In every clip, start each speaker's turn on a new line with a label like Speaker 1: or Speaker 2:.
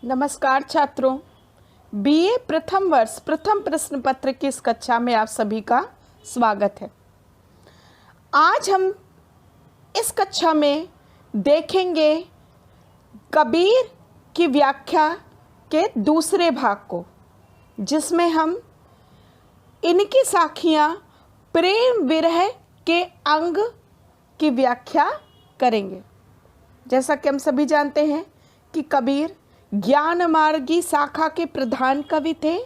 Speaker 1: नमस्कार छात्रों, बीए प्रथम वर्ष प्रथम प्रश्न पत्र की इस कक्षा में आप सभी का स्वागत है। आज हम इस कक्षा में देखेंगे कबीर की व्याख्या के दूसरे भाग को, जिसमें हम इनकी साखियाँ प्रेम विरह के अंग की व्याख्या करेंगे। जैसा कि हम सभी जानते हैं कि कबीर ज्ञान मार्गी शाखा के प्रधान कवि थे।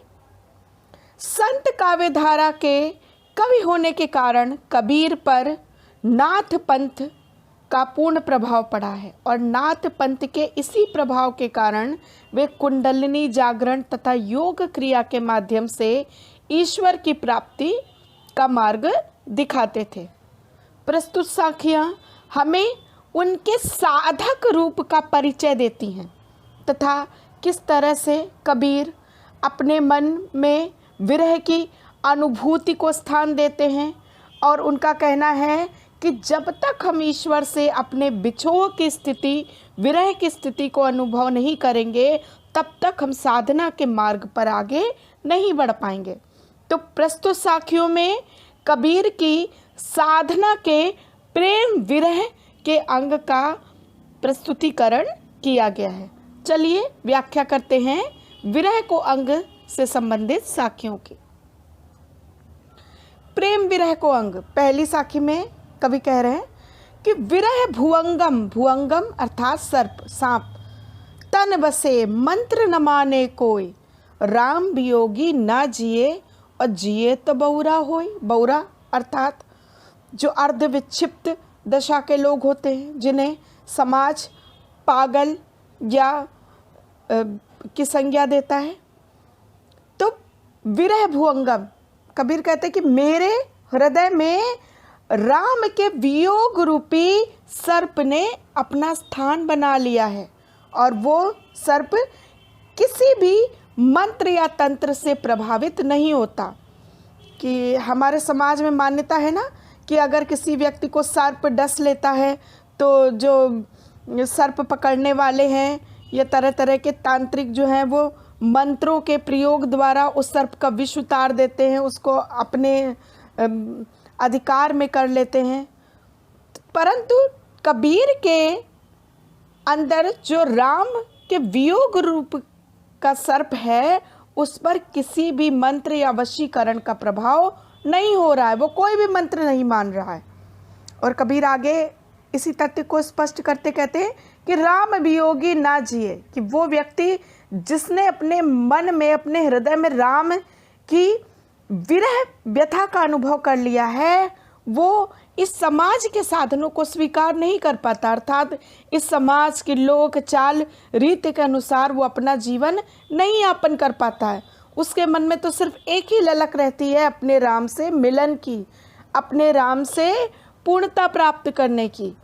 Speaker 1: संत काव्यधारा के कवि होने के कारण कबीर पर नाथ पंथ का पूर्ण प्रभाव पड़ा है और नाथ पंथ के इसी प्रभाव के कारण वे कुंडलिनी जागरण तथा योग क्रिया के माध्यम से ईश्वर की प्राप्ति का मार्ग दिखाते थे। प्रस्तुत साखियाँ हमें उनके साधक रूप का परिचय देती हैं तथा किस तरह से कबीर अपने मन में विरह की अनुभूति को स्थान देते हैं और उनका कहना है कि जब तक हम ईश्वर से अपने बिछोह की स्थिति, विरह की स्थिति को अनुभव नहीं करेंगे, तब तक हम साधना के मार्ग पर आगे नहीं बढ़ पाएंगे। तो प्रस्तुत साखियों में कबीर की साधना के प्रेम विरह के अंग का प्रस्तुतिकरण किया गया है। चलिए व्याख्या करते हैं विरह को अंग से संबंधित साखियों की। प्रेम विरह को अंग, पहली साखी में कवि कह रहे हैं कि विरह भुवंगम, भुवंगम अर्थात सर्प, सांप, तन बसे मंत्र न माने कोई, राम वियोगी ना जिए और जिए तो बौरा होय। बौरा अर्थात जो अर्ध विक्षिप्त दशा के लोग होते हैं, जिन्हें समाज पागल या की संज्ञा देता है। तो विरह भुवंगम, कबीर कहते हैं कि मेरे हृदय में राम के वियोग रूपी सर्प ने अपना स्थान बना लिया है और वो सर्प किसी भी मंत्र या तंत्र से प्रभावित नहीं होता। कि हमारे समाज में मान्यता है ना कि अगर किसी व्यक्ति को सर्प डस लेता है तो जो सर्प पकड़ने वाले हैं या तरह तरह के तांत्रिक जो हैं वो मंत्रों के प्रयोग द्वारा उस सर्प का विष उतार देते हैं, उसको अपने अधिकार में कर लेते हैं। परंतु कबीर के अंदर जो राम के वियोग रूप का सर्प है, उस पर किसी भी मंत्र या वशीकरण का प्रभाव नहीं हो रहा है, वो कोई भी मंत्र नहीं मान रहा है। और कबीर आगे इसी तथ्य को स्पष्ट करते कहते हैं कि राम वियोगी ना जिए, कि वो व्यक्ति जिसने अपने मन में, अपने हृदय में राम की विरह व्यथा का अनुभव कर लिया है, वो इस समाज के साधनों को स्वीकार नहीं कर पाता, अर्थात इस समाज की लोक चाल रीति के अनुसार वो अपना जीवन नहीं यापन कर पाता है। उसके मन में तो सिर्फ एक ही ललक रहती है अपने राम से मिलन की, अपने राम से पूर्णता प्राप्त करने की।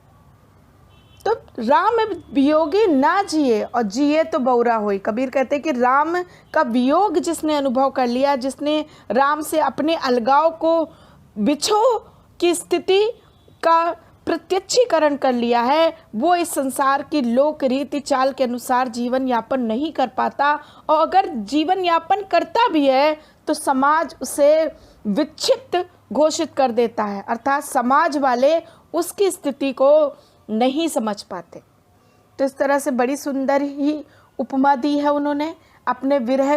Speaker 1: तो राम वियोगी ना जिए और जिए तो बौरा होई। कबीर कहते हैं कि राम का वियोग जिसने अनुभव कर लिया, जिसने राम से अपने अलगाव को, बिछोह की स्थिति का प्रत्यक्षीकरण कर लिया है, वो इस संसार की लोक रीति चाल के अनुसार जीवन यापन नहीं कर पाता। और अगर जीवन यापन करता भी है तो समाज उसे विक्षिप्त घोषित कर देता है, अर्थात समाज वाले उसकी स्थिति को नहीं समझ पाते। तो इस तरह से बड़ी सुंदर ही उपमा दी है उन्होंने अपने विरह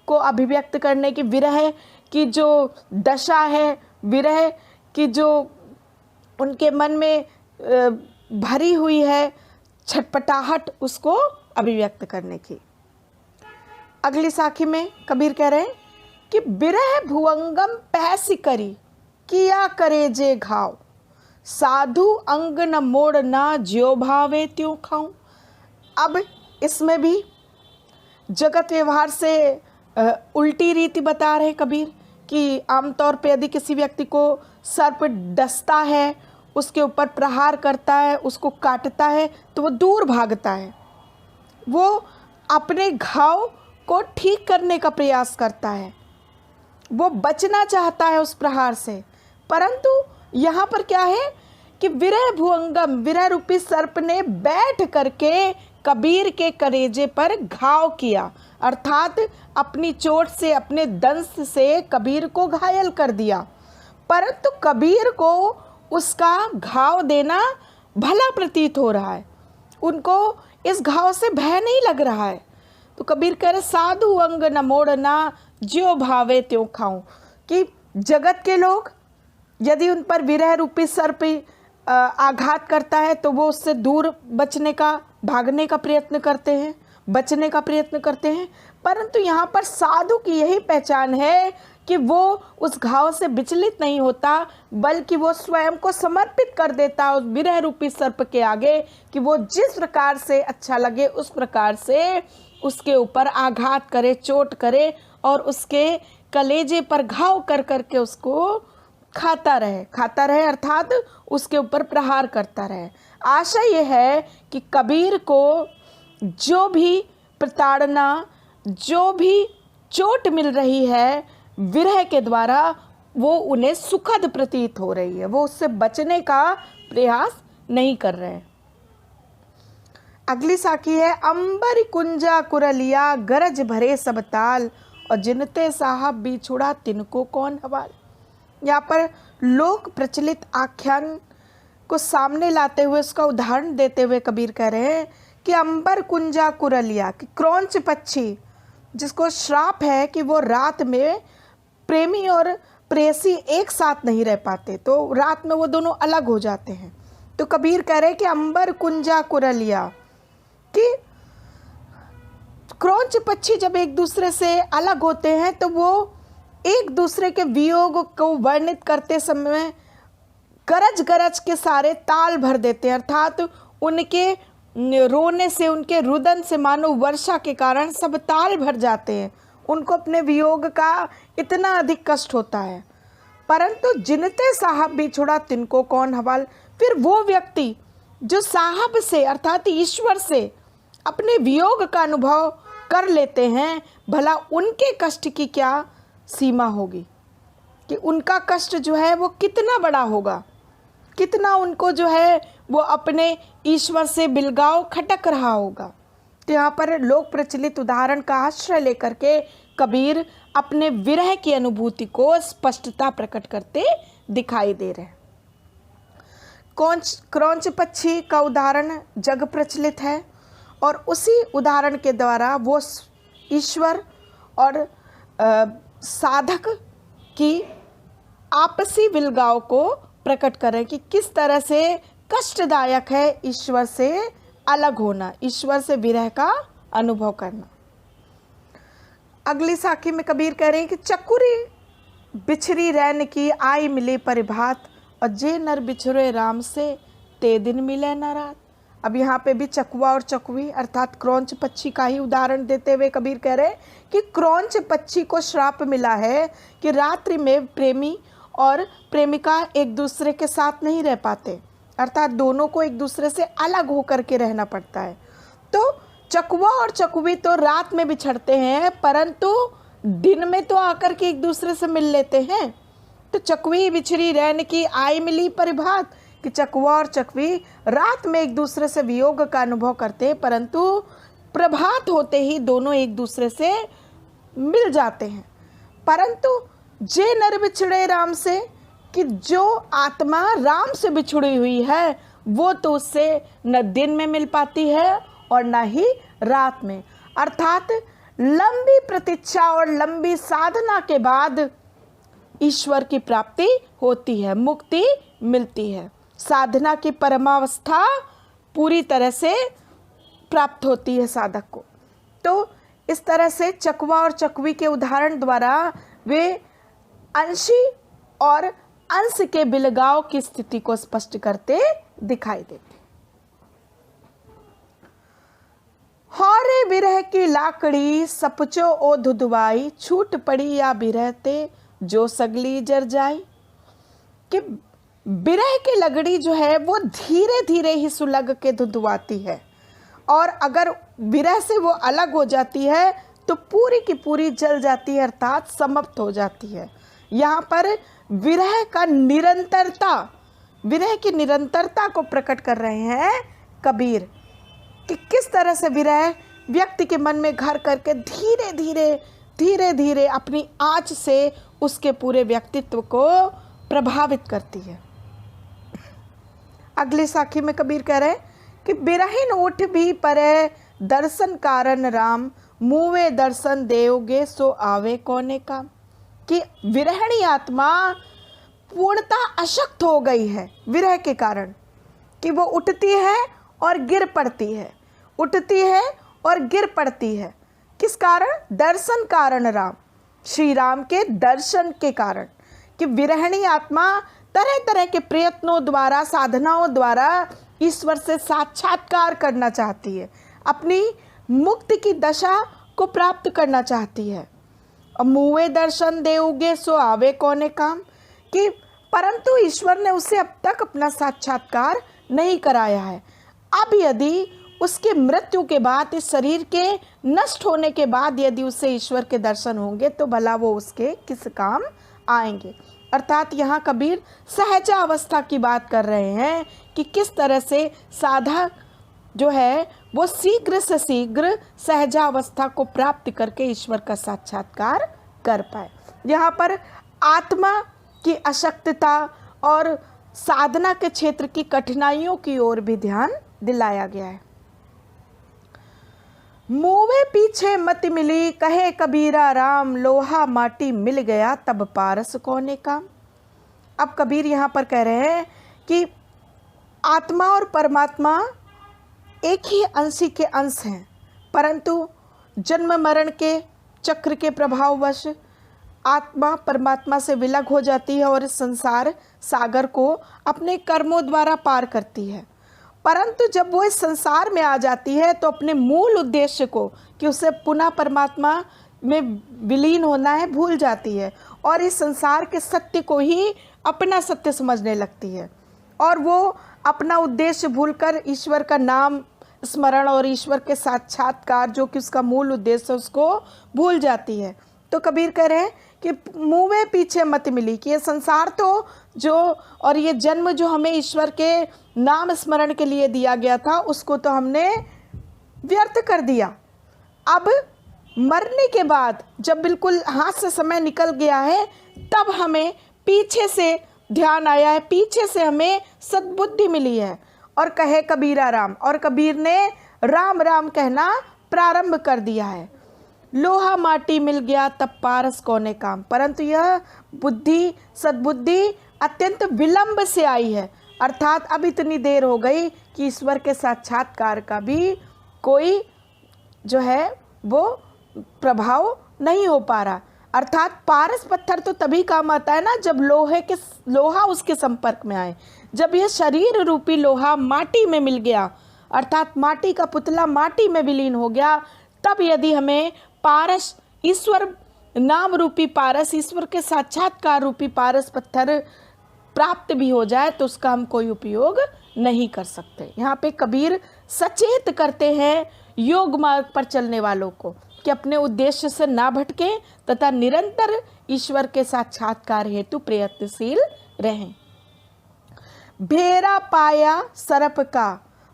Speaker 1: को अभिव्यक्त करने की। विरह की जो दशा है, विरह की जो उनके मन में भरी हुई है छटपटाहट, उसको अभिव्यक्त करने की। अगली साखी में कबीर कह रहे हैं कि विरह भुवंगम पैसी करी, किया करे जे घाव, साधु अंग न मोड़ ना, ज्यो भावे त्यों खाऊं। अब इसमें भी जगत व्यवहार से उल्टी रीति बता रहे कबीर कि आमतौर पे यदि किसी व्यक्ति को सर्प डसता है, उसके ऊपर प्रहार करता है, उसको काटता है, तो वो दूर भागता है, वो अपने घाव को ठीक करने का प्रयास करता है, वो बचना चाहता है उस प्रहार से। परंतु यहाँ पर क्या है कि विरह भुवंगम, विरह रूपी सर्प ने बैठ करके कबीर के कलेजे पर घाव किया, अर्थात अपनी चोट से, अपने दंश से कबीर को घायल कर दिया। परंतु कबीर को उसका घाव देना भला प्रतीत हो रहा है, उनको इस घाव से भय नहीं लग रहा है। तो कबीर कह रहे साधु अंग न मोड़ना, ज्यों भावे त्यों खाऊं, कि जगत के लोग यदि उन पर विरह रूपी सर्प आघात करता है तो वो उससे दूर बचने का, भागने का प्रयत्न करते हैं, बचने का प्रयत्न करते हैं। परंतु यहाँ पर साधु की यही पहचान है कि वो उस घाव से विचलित नहीं होता, बल्कि वो स्वयं को समर्पित कर देता उस विरह रूपी सर्प के आगे, कि वो जिस प्रकार से अच्छा लगे उस प्रकार से उसके ऊपर आघात करे, चोट करे और उसके कलेजे पर घाव कर करके उसको खाता रहे अर्थात उसके ऊपर प्रहार करता रहे। आशा ये है कि कबीर को जो भी प्रताड़ना, जो भी चोट मिल रही है विरह के द्वारा, वो उन्हें सुखद प्रतीत हो रही है, वो उससे बचने का प्रयास नहीं कर रहे हैं। अगली साखी है, अंबर कुंजा कुरलिया, गरज भरे सब ताल, और जिनते साहब बिछुड़ा तिनको कौन हवाल। यहाँ पर लोक प्रचलित आख्यान को सामने लाते हुए, उसका उदाहरण देते हुए कबीर कह रहे हैं कि अंबर कुंजा कुरलिया, कि क्रौंच पक्षी जिसको श्राप है कि वो रात में प्रेमी और प्रेयसी एक साथ नहीं रह पाते, तो रात में वो दोनों अलग हो जाते हैं। तो कबीर कह रहे हैं कि अंबर कुंजा कुरलिया, कि क्रौंच पक्षी जब एक दूसरे से अलग होते हैं तो वो एक दूसरे के वियोग को वर्णित करते समय गरज गरज के सारे ताल भर देते हैं, अर्थात उनके रोने से, उनके रुदन से मानो वर्षा के कारण सब ताल भर जाते हैं, उनको अपने वियोग का इतना अधिक कष्ट होता है। परंतु जिनते साहब बिछुड़ा तिनको कौन हवाल, फिर वो व्यक्ति जो साहब से अर्थात ईश्वर से अपने वियोग का अनुभव कर लेते हैं, भला उनके कष्ट की क्या सीमा होगी, कि उनका कष्ट जो है वो कितना बड़ा होगा, कितना उनको जो है वो अपने ईश्वर से बिलगाव खटक रहा होगा। तो यहाँ पर लोक प्रचलित उदाहरण का आश्रय लेकर के कबीर अपने विरह की अनुभूति को स्पष्टता प्रकट करते दिखाई दे रहे हैं। क्रौंच पक्षी का उदाहरण जग प्रचलित है, और उसी उदाहरण के द्वारा वो ईश्वर और साधक की आपसी विलगाव को प्रकट करें कि किस तरह से कष्टदायक है ईश्वर से अलग होना, ईश्वर से विरह का अनुभव करना। अगली साखी में कबीर कह रहे हैं कि चकुरी बिछरी रैन की, आई मिले परिभात, और जे नर बिछुरे राम से, ते दिन मिले न रात। अब यहाँ पे भी चकुआ और चकुवी अर्थात क्रौंच पक्षी का ही उदाहरण देते हुए कबीर कह रहे हैं कि क्रौंच पक्षी को श्राप मिला है कि रात्रि में प्रेमी और प्रेमिका एक दूसरे के साथ नहीं रह पाते, अर्थात दोनों को एक दूसरे से अलग होकर के रहना पड़ता है। तो चकुआ और चकुवी तो रात में बिछड़ते हैं, परंतु दिन में तो आकर के एक दूसरे से मिल लेते हैं। तो चकुवी बिछड़ी रैन की, आई मिली परिभात, कि चकुआ और चकुवी रात में एक दूसरे से वियोग का अनुभव करते हैं, परंतु प्रभात होते ही दोनों एक दूसरे से मिल जाते हैं। परंतु जे नर बिछड़े राम से, कि जो आत्मा राम से बिछुड़ी हुई है वो तो उससे न दिन में मिल पाती है और न ही रात में, अर्थात लंबी प्रतीक्षा और लंबी साधना के बाद ईश्वर की प्राप्ति होती है, मुक्ति मिलती है, साधना की परमावस्था पूरी तरह से प्राप्त होती है साधक को। तो इस तरह से चकवा और चकवी के उदाहरण द्वारा वे अंशी और अंश के बिलगाव की स्थिति को स्पष्ट करते दिखाई देते। हौरे विरह की लाकड़ी सपचो ओ धुधवाई, छूट पड़ी या बिरहते जो सगली जर जाई, कि बिरह की लगड़ी जो है वो धीरे धीरे ही सुलग के धुधवाती है, और अगर विरह से वो अलग हो जाती है तो पूरी की पूरी जल जाती है, अर्थात समाप्त हो जाती है। यहाँ पर विरह का निरंतरता, विरह की निरंतरता को प्रकट कर रहे हैं कबीर, कि किस तरह से विरह व्यक्ति के मन में घर करके धीरे धीरे धीरे धीरे अपनी आँच से उसके पूरे व्यक्तित्व को प्रभावित करती है। अगली साखी में कबीर कह रहे हैं कि बिरहिन उठ भी परे दर्शन कारण राम, मुँवे दर्शन देओगे सो आवे कोने काम। कि विरहिणी आत्मा पूर्णतः अशक्त हो गई है विरह के कारण, कि वो उठती है और गिर पड़ती है, उठती है और गिर पड़ती है। किस कारण? दर्शन कारण राम, श्री राम के दर्शन के कारण। कि विरहिणी आत्मा तरह तरह के प्रयत्नों द्वारा, साधनाओं द्वारा ईश्वर से साक्षात्कार करना चाहती है, अपनी मुक्ति की दशा को प्राप्त करना चाहती है। और मुँहे दर्शन देओगे सो आवे कोने काम। कि परंतु ईश्वर ने उसे अब तक अपना साक्षात्कार नहीं कराया है। अब यदि उसके मृत्यु के बाद, इस शरीर के नष्ट होने के बाद यदि उसे ईश्वर के दर्शन होंगे तो भला वो उसके किस काम आएंगे। अर्थात यहाँ कबीर सहजा अवस्था की बात कर रहे हैं कि किस तरह से साधक जो है वो शीघ्र से शीघ्र सहजा अवस्था को प्राप्त करके ईश्वर का साक्षात्कार कर पाए। यहाँ पर आत्मा की अशक्तता और साधना के क्षेत्र की कठिनाइयों की ओर भी ध्यान दिलाया गया है। मुँहे पीछे मत मिली कहे कबीरा राम, लोहा माटी मिल गया तब पारस कोने काम। अब कबीर यहाँ पर कह रहे हैं कि आत्मा और परमात्मा एक ही अंशी के अंश हैं, परंतु जन्म मरण के चक्र के प्रभाववश आत्मा परमात्मा से विलग हो जाती है और इस संसार सागर को अपने कर्मों द्वारा पार करती है। परंतु जब वो इस संसार में आ जाती है तो अपने मूल उद्देश्य को, कि उसे पुनः परमात्मा में विलीन होना है, भूल जाती है और इस संसार के सत्य को ही अपना सत्य समझने लगती है। और वो अपना उद्देश्य भूलकर ईश्वर का नाम स्मरण और ईश्वर के साक्षात्कार, जो कि उसका मूल उद्देश्य है, उसको भूल जाती है। तो कबीर कह रहे हैं कि मुँह में पीछे मत मिली, कि ये संसार तो जो और ये जन्म जो हमें ईश्वर के नाम स्मरण के लिए दिया गया था, उसको तो हमने व्यर्थ कर दिया। अब मरने के बाद जब बिल्कुल हाथ से समय निकल गया है, तब हमें पीछे से ध्यान आया है, पीछे से हमें सद्बुद्धि मिली है। और कहे कबीरा राम, और कबीर ने राम राम कहना प्रारंभ कर दिया है। लोहा माटी मिल गया तब पारस कोने काम। परंतु यह बुद्धि, सद्बुद्धि अत्यंत विलंब से आई है, अर्थात अब इतनी देर हो गई कि ईश्वर के साक्षात्कार का भी कोई जो है वो प्रभाव नहीं हो पा रहा। अर्थात पारस पत्थर तो तभी काम आता है ना जब लोहा उसके संपर्क में आए। जब यह शरीर रूपी लोहा माटी में मिल गया, अर्थात माटी का पुतला माटी में विलीन हो गया, तब यदि हमें पारस, ईश्वर नाम रूपी पारस, ईश्वर के साक्षात्कार रूपी पारस पत्थर प्राप्त भी हो जाए तो उसका हम कोई उपयोग नहीं कर सकते। यहाँ पे कबीर सचेत करते हैं योग मार्ग पर चलने वालों को कि अपने उद्देश्य से ना भटके तथा निरंतर ईश्वर के साक्षात्कार हेतु प्रयत्नशील रहें। भेरा पाया सरप का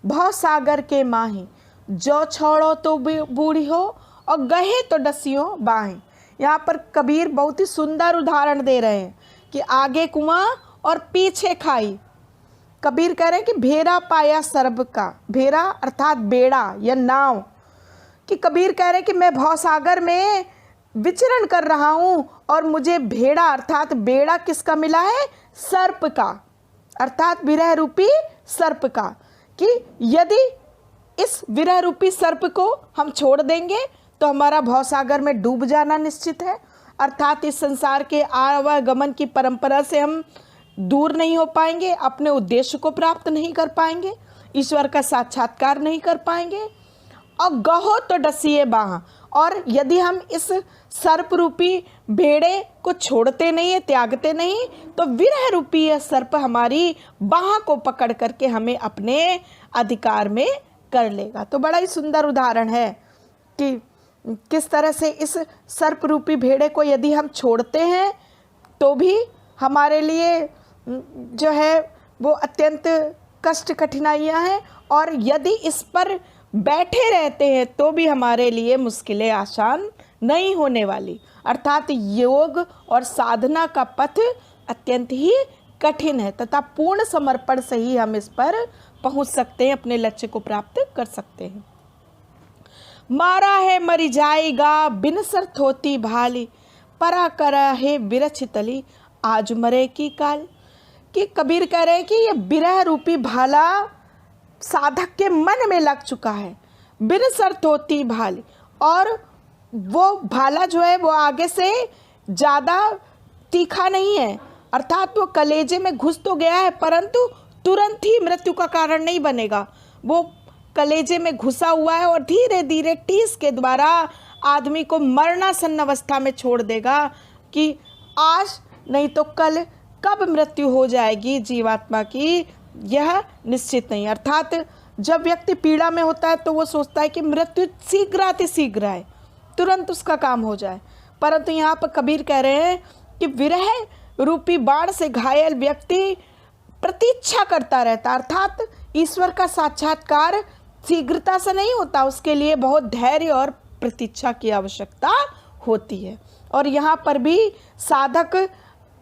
Speaker 1: भव सागर के माही, जो छोड़ो तो बूढ़ी हो और गहे तो डसियों बाहें। यहाँ पर कबीर बहुत ही सुंदर उदाहरण दे रहे हैं कि आगे कुआं और पीछे खाई। कबीर कह रहे हैं कि भेरा पाया सरब का, भेरा अर्थात बेड़ा या नाव, कि कबीर कह रहे हैं कि मैं भवसागर में विचरण कर रहा हूँ और मुझे भेड़ा अर्थात बेड़ा किसका मिला है? सर्प का, अर्थात विरह रूपी सर्प का। कि यदि इस विरह रूपी सर्प को हम छोड़ देंगे तो हमारा भवसागर में डूब जाना निश्चित है, अर्थात इस संसार के आवागमन की परंपरा से हम दूर नहीं हो पाएंगे, अपने उद्देश्य को प्राप्त नहीं कर पाएंगे, ईश्वर का साक्षात्कार नहीं कर पाएंगे। और गहो तो डसिए बाह, और यदि हम इस सर्प रूपी भेड़े को छोड़ते नहीं है, त्यागते नहीं, तो विरह रूपी यह सर्प हमारी बाह को पकड़ करके हमें अपने अधिकार में कर लेगा। तो बड़ा ही सुंदर उदाहरण है कि किस तरह से इस सर्प रूपी भेड़े को यदि हम छोड़ते हैं तो भी हमारे लिए जो है वो अत्यंत कष्ट कठिनाइयाँ हैं, और यदि इस पर बैठे रहते हैं तो भी हमारे लिए मुश्किलें आसान नहीं होने वाली। अर्थात योग और साधना का पथ अत्यंत ही कठिन है तथा पूर्ण समर्पण से ही हम इस पर पहुंच सकते हैं, अपने लक्ष्य को प्राप्त कर सकते हैं। मारा है मरी जाएगा बिन शर्त होती भाली, परा करा है विरच तली आज मरे की काल। कि कबीर कह रहे हैं कि ये विरह रूपी भाला साधक के मन में लग चुका है, बिन शर्त होती भाली, और वो भाला जो है वो आगे से ज़्यादा तीखा नहीं है, अर्थात वो कलेजे में घुस तो गया है परंतु तुरंत ही मृत्यु का कारण नहीं बनेगा। वो कलेजे में घुसा हुआ है और धीरे धीरे टीस के द्वारा आदमी को मरणासन्न अवस्था में छोड़ देगा कि आज नहीं तो कल कब मृत्यु हो जाएगी जीवात्मा की, यह निश्चित नहीं। अर्थात जब व्यक्ति पीड़ा में होता है तो वो सोचता है कि मृत्यु शीघ्र है, तुरंत उसका काम हो जाए, परंतु यहाँ पर कबीर कह रहे हैं कि विरह रूपी बाण से घायल व्यक्ति प्रतीक्षा करता रहता, अर्थात ईश्वर का साक्षात्कार शीघ्रता से नहीं होता, उसके लिए बहुत धैर्य और प्रतीक्षा की आवश्यकता होती है। और यहाँ पर भी साधक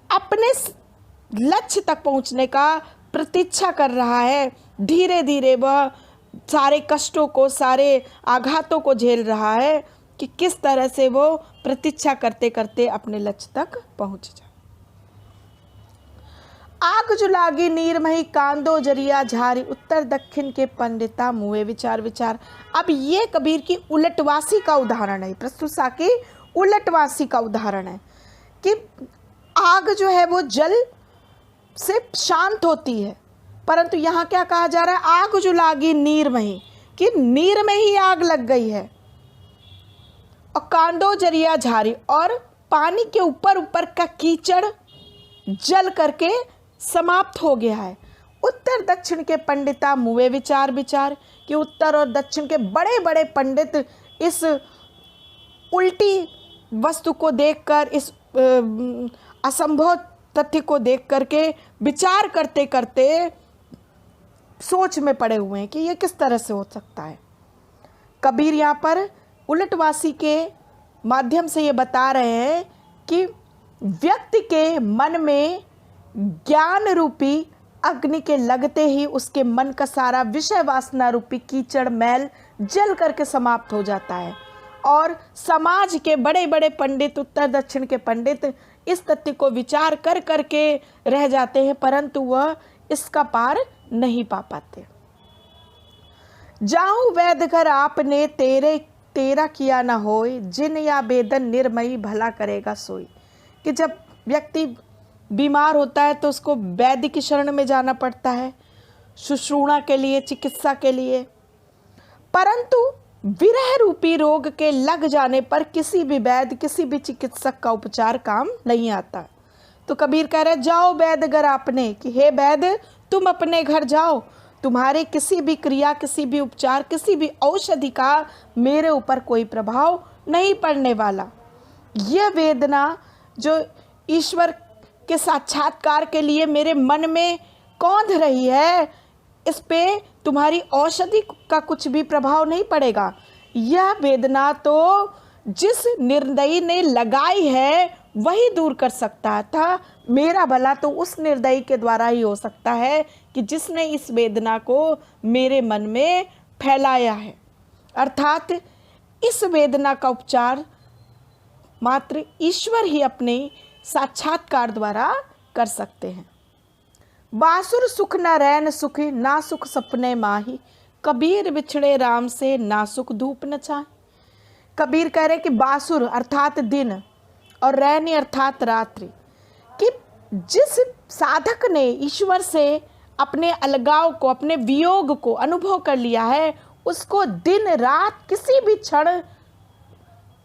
Speaker 1: अपने लक्ष्य तक पहुँचने का प्रतीक्षा कर रहा है, धीरे धीरे वह सारे कष्टों को, सारे आघातों को झेल रहा है कि किस तरह से वो प्रतीक्षा करते करते अपने लक्ष्य तक पहुँच जाए। आग जो लागी नीर मही कांदो जरिया झारी, उत्तर दक्षिण के पंडिता मुए विचार विचार। अब ये कबीर की उलटवासी का उदाहरण है, प्रस्तुता की उलटवासी का उदाहरण है कि आग जो है वो जल से शांत होती है, परंतु यहाँ क्या कहा जा रहा है, आग जो लागी नीर मही, कि नीर में ही आग लग गई है, और कांदो जरिया झारी, और पानी के ऊपर ऊपर का कीचड़ जल करके समाप्त हो गया है। उत्तर दक्षिण के पंडिता मुए विचार विचार, कि उत्तर और दक्षिण के बड़े बड़े पंडित इस उल्टी वस्तु को देखकर, इस असंभव तथ्य को देख करके विचार करते करते सोच में पड़े हुए हैं कि ये किस तरह से हो सकता है। कबीर यहाँ पर उलटवासी के माध्यम से ये बता रहे हैं कि व्यक्ति के मन में ज्ञान रूपी अग्नि के लगते ही उसके मन का सारा विषय वासना रूपी कीचड़ मैल जल करके समाप्त हो जाता है, और समाज के बड़े बड़े पंडित, उत्तर दक्षिण के पंडित इस तथ्य को विचार कर करके रह जाते हैं, परंतु वह इसका पार नहीं पा पाते। जाऊं वैद्य घर आपने तेरा किया ना होय, जिन या वेदन निर्मयी भला करेगा सोई। कि जब व्यक्ति बीमार होता है तो उसको वैद्य की शरण में जाना पड़ता है शुश्रूषा के लिए, चिकित्सा के लिए, परंतु विरह रूपी रोग के लग जाने पर किसी भी वैद्य, किसी भी चिकित्सक का उपचार काम नहीं आता। तो कबीर कह रहे जाओ वैद्य घर आपने, कि हे वैद्य तुम अपने घर जाओ, तुम्हारे किसी भी क्रिया, किसी भी उपचार, किसी भी औषधि का मेरे ऊपर कोई प्रभाव नहीं पड़ने वाला। यह वेदना जो ईश्वर के साक्षात्कार के लिए मेरे मन में कौंध रही है, इस पे तुम्हारी औषधि का कुछ भी प्रभाव नहीं पड़ेगा। यह वेदना तो जिस निर्दयी ने लगाई है वही दूर कर सकता था, मेरा भला तो उस निर्दयी के द्वारा ही हो सकता है कि जिसने इस वेदना को मेरे मन में फैलाया है। अर्थात इस वेदना का उपचार मात्र ईश्वर ही अपने साक्षात्कार द्वारा कर सकते हैं। बासुर सुख न रैन सुखी, ना सुख सपने माही, कबीर बिछड़े राम से ना सुख धूप न छाए। कबीर कह रहे कि बासुर अर्थात दिन और रैन अर्थात रात्रि, कि जिस साधक ने ईश्वर से अपने अलगाव को, अपने वियोग को अनुभव कर लिया है, उसको दिन रात किसी भी क्षण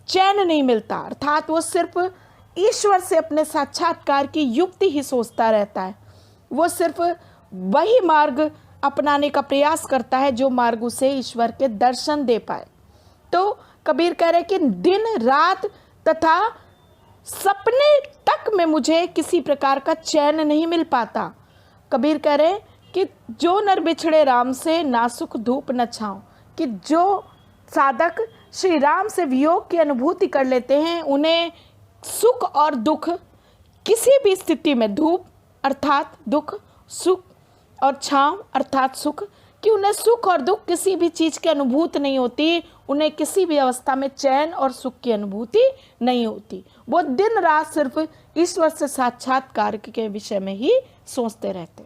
Speaker 1: चैन नहीं मिलता। अर्थात वो सिर्फ ईश्वर से अपने साक्षात्कार की युक्ति ही सोचता रहता है, वो सिर्फ वही मार्ग अपनाने का प्रयास करता है जो मार्ग उसे ईश्वर के दर्शन दे पाए। तो कबीर कह रहे कि दिन रात तथा सपने तक में मुझे किसी प्रकार का चैन नहीं मिल पाता। कबीर कह रहे कि जो नर बिछड़े राम से ना सुख धूप न छाँव, कि जो साधक श्री राम से वियोग की अनुभूति कर लेते हैं, उन्हें सुख और दुख किसी भी स्थिति में, धूप अर्थात दुख, सुख और छांव अर्थात सुख, कि उन्हें सुख और दुख किसी भी चीज़ की अनुभूति नहीं होती, उन्हें किसी भी अवस्था में चैन और सुख की अनुभूति नहीं होती। वो दिन रात सिर्फ ईश्वर से साक्षात्कार के विषय में ही सोचते रहते।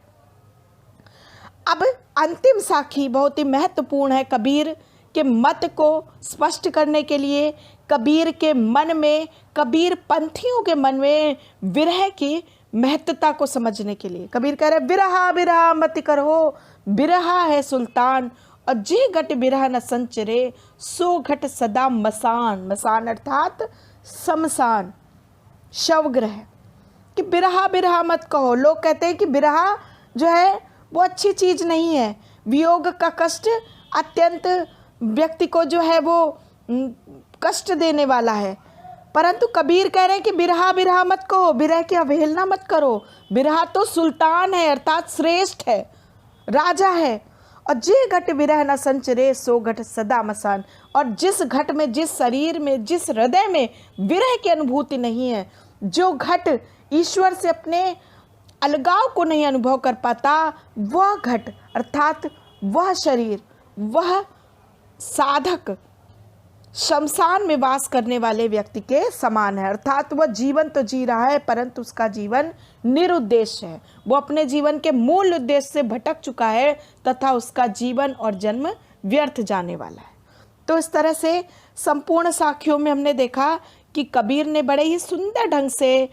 Speaker 1: अब अंतिम साखी बहुत ही महत्वपूर्ण है कबीर के मत को स्पष्ट करने के लिए, कबीर के मन में, कबीर पंथियों के मन में विरह की महत्ता को समझने के लिए। कबीर कह रहे विरहा विरहा मत करो, बिरहा है सुल्तान, और जे घट बिरह न संचरे, सो घट सदा मसान। मसान अर्थात शमशान, शवग्रह। कि बिरहा बिरहा मत कहो। लोग कहते हैं कि बिरहा जो है वो अच्छी चीज़ नहीं है, वियोग का कष्ट अत्यंत व्यक्ति को जो है वो कष्ट देने वाला है। परंतु कबीर कह रहे हैं कि बिरहा बिरहा मत कहो, बिरह की अवहेलना मत करो। बिरहा तो सुल्तान है अर्थात श्रेष्ठ है, राजा है। और जे घट विरह न संचरे, सो घट सदा मसान। और जिस घट में, जिस शरीर में, जिस हृदय में विरह की अनुभूति नहीं है, जो घट ईश्वर से अपने अलगाव को नहीं अनुभव कर पाता, वह घट अर्थात वह शरीर, वह साधक शमशान में वास करने वाले व्यक्ति के समान है। अर्थात वह जीवन तो जी रहा है परंतु उसका जीवन निरुद्देश्य है। वो अपने जीवन के मूल उद्देश्य से भटक चुका है तथा उसका जीवन और जन्म व्यर्थ जाने वाला है। तो इस तरह से संपूर्ण साखियों में हमने देखा कि कबीर ने बड़े ही सुंदर ढंग से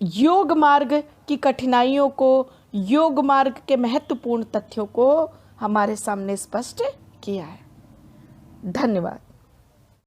Speaker 1: योग मार्ग की कठिनाइयों को, योग मार्ग के महत्वपूर्ण तथ्यों को हमारे सामने स्पष्ट किया है। धन्यवाद।